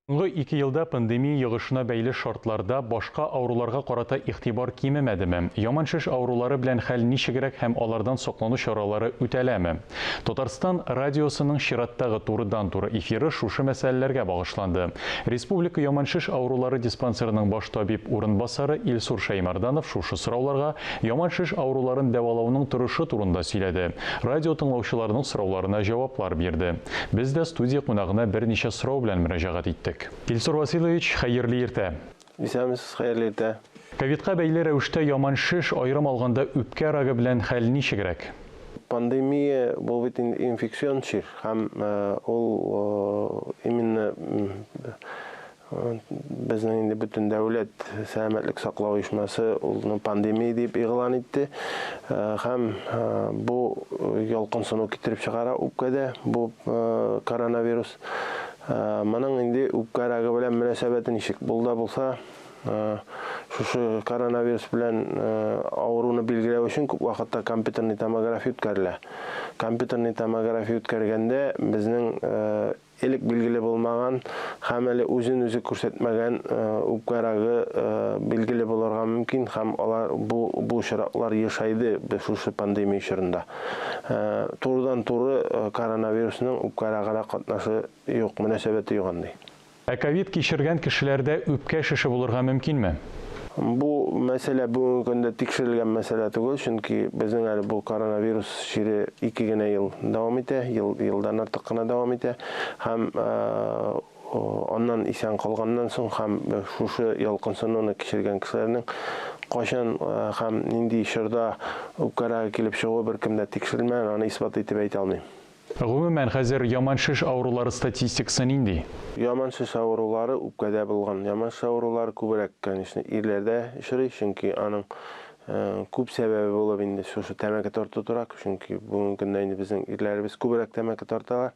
Соңгы 2 елда пандемия йогышына бәйле шартларда башка ауруларга карата игътибар кимемәдеме? Яман шеш аурулары белән хәл ничегрәк һәм алардан саклану чаралары үтәләме? Татарстан радиосының чираттагы турыдан-туры эфиры шушы мәсьәләләргә багышланды. Республика яман шеш аурулары диспансерының баш табиб урынбасары Илсур Шаймарданов шушы сорауларга яман шеш ауруларын дәвалауның торышы турында сөйләде. Радио тыңлаучыларның сорауларына җаваплар бирде. Без дә студия кунагына берничә сорау белән мөрәҗәгать иттек. Илсур Васильевич, хәерле иртә. Исәмез, хәерле иртә. Ковидка бәйле рәвештә яман шеш аерым алганда үпкә рагы белән хәл ничегрәк? Пандемия бу бит инфекцион чир һәм ул именно безнең инде бөтен дәүләт сәламәтлек саклау оешмасы ул пандемия дип игълан итте һәм бу ялкынсыну китереп чыгара үпкәдә бу коронавирус. Моның инде үпкә рагы белән мөнәсәбәте ничек булса, шушы коронавирус белән авыруны билгеләү өчен күп вакытта компьютерный томография үткәрелә. Компьютерный томография үткәргәндә безнең элек билгеле булмаган һәм әле үзен-үзе күрсәтмәгән үпкә рагы билгеле булырга мөмкин һәм алар бу чираклар ешайды шушы пандемия чорында. Турыдан-туры коронавирусның үпкә рагына катнашы юк, мөнәсәбәте юк андый. Ковид кичергән кешеләрдә үпкә шеше булырга мөмкинме? Бу мәсьәлә бүгенге көндә тикшерелгән мәсьәлә түгел, чөнки безнең әле бу коронавирус чире 2 генә ел дәвам итә, елдан артык кына дәвам итә һәм аннан исән калганнан соң һәм шушы ялкынсынуны кичергән кешеләрнең кайчан һәм нинди чорда үпкәргә килеп чыгуы беркемдә тикшерелмәгән, аны исбат итеп әйтә алмыйм. Гомумән хәзер яман шеш аурулары статистикасы нинди? Яман шеш аурулары үпкәдә булган. Яман шеш аурулары күбрәк, конечно, ирләрдә очрый, чөнки аның күп сәбәбе булып инде шушы тәмәке тарту турак, чөнки бүгенге көндә инде безнең ирләребез күбрәк тәмәке тарталар.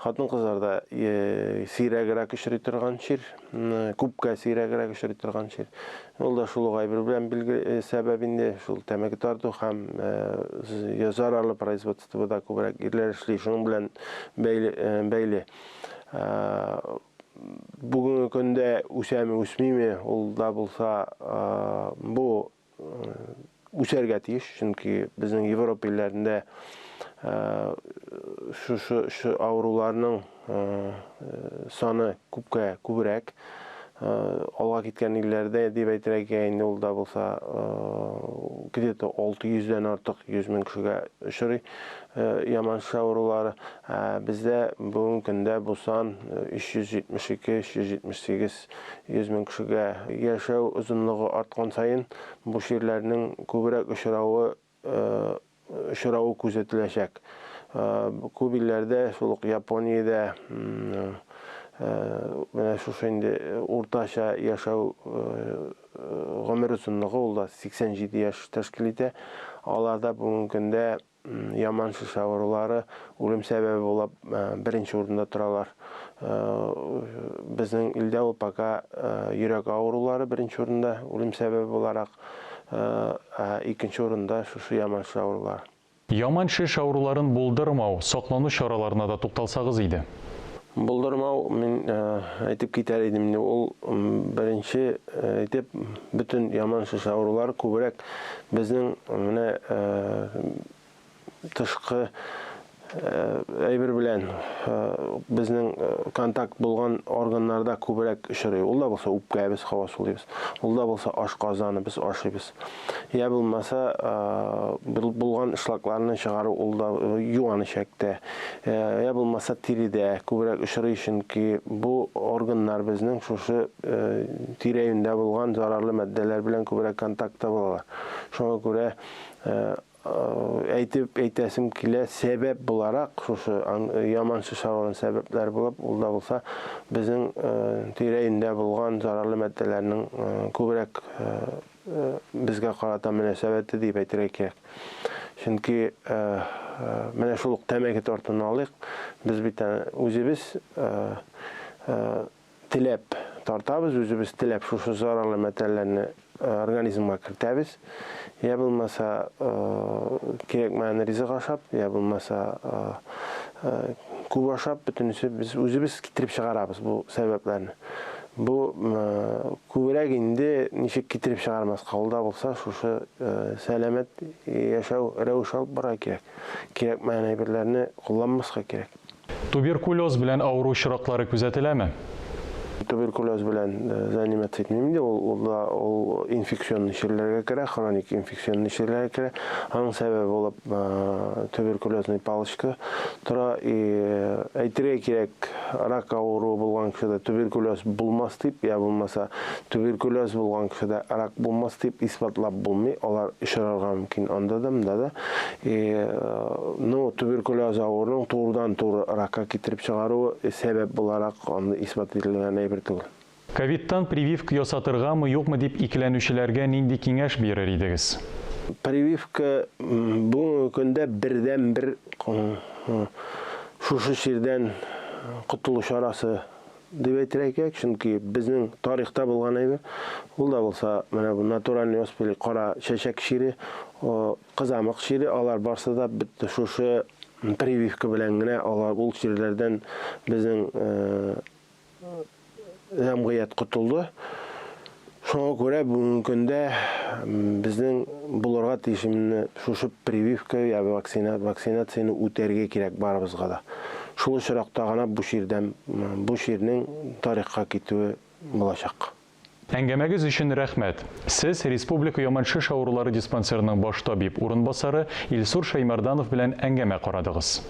Хатын-кызларда сирәгрәк очрый торган чир, күпкә сирәгрәк очрый торган чир. Ул да шул гайбер белән билгеле сәбәп инде шул тәмәке тарту һәм зарарлы производствода күбрәк ирләр эшли, шуның белән бәйле. Бүгенге көндә үсәме, үсмиме, ул да булса бу үсәргә тиеш, чөнки безнең Европа илләрендә шу ауруларның саны күбрәк. Алга киткән илләрдә дип әйтергә инде ул да булса где-то 600-дән артык 100 мең кешегә очрый яман шеш аурулары. Бездә бүгенге көндә бу сан 372-378 100 мең кешегә. Яшәү озынлыгы арткан саен бу чирләрнең күбрәк очравы күзәтеләчәк. Күп илләрдә, шул ук Япониядә менә шушы инде уртача яшәү гомер озынлыгы ул да 87 яшь тәшкил итә. Аларда бүгенге көндә яман шеш аурулары үлем сәбәбе булып беренче урында торалар. Безнең илдә ул пока йөрәк аурулары беренче урында үлем сәбәбе буларак, икенче урында шушы яман шеш аурулары. Яман шеш ауруларын булдырмау, саклану чараларына да тукталсагыз иде. Булдырмау, мин әйтеп китәр идем, ул беренче әйтеп бөтен яман шеш аурулар күбрәк безнең менә тышкы әйбер белән безнең контакт булган органнарда күбрәк очрый. Ул да булса үпкәбез, һава сулыйбыз. Ул да булса ашказаны без ашыйбыз. Я булмаса булган эшлакларны чыгару ул да юан ишәктә. Я булмаса тиридә күбрәк очрый, чөнки бу органнар безнең шушы тирәендә булган зарарлы матдәләр белән күбрәк контактта булалар. Шуңа күрә әйтәсем килә, сәбәп буларак шушы яман шеш ауруларының сәбәпләре булып, ул да булса безнең тирәендә булган зарарлы матдәләрнең күбрәк безгә карата мөнәсәбәте дип әйтергә кирәк. Чөнки менә шул ук тәмәке тартуны алыйк, без бит үзебез теләп тартабыз, үзебез теләп шушы зарарлы матдәләрне организмга кертәбез. Я булмаса кирәкмәгән ризык ашап, я булмаса күп ашап, бөтенесе без үзебез китереп чыгарабыз бу сәбәпләрне. Бу күбрәк инде ничек китереп чыгармаска алда булса, шушы сәламәт яшәү рәвеше алып бара кирәк. Кирәкмәгән әйберләрне кулланмаска кирәк. Туберкулез белән авыру очраклары күзәтеләме? Туберкулез белән заниматься итмим инде, ул инфекционный чирләргә керә, хроник инфекционный чирләргә керә. Аның сәбәбе булып туберкулезный палочка тора. Әйтергә кирәк, рак авыруы булган кешедә туберкулез булмас дип, я булмаса туберкулез булган кешедә рак булмас дип исбатлап булмый. Алар очрарга мөмкин анда да, монда да. Туберкулез авыруының турыдан-туры ракка китереп чыгаруы сәбәп буларак аны исбат ителгән әйбер түгел. Ковидтан прививка ясатыргамы, юкмы дип икеләнүчеләргә нинди киңәш бирер идегез? Прививка бу көндә бердән-бер шушы чирдән котылу чарасы дип әйтергә, чөнки безнең тарихта булган әйбер, ул да булса, менә бу натуральный оспели, кара чәчәк чире, кызамык чире, алар барсы да бетте шушы прививка белән генә алар ул чирләрдән безнең җәмгыять котылды. Шуңа күрә бүгенге көндә безнең булырга тиешемне шушы прививка я вакцинацияны үтәргә кирәк барыбызга да. Шул очракта гына бу чирнең тарихка китүе булачак. Әңгәмәгез өчен рәхмәт. Сез Республика яман-шеш авырулары диспансерының баш табиб урынбасары Илсур Шаймарданов белән әңгәмә карадыгыз.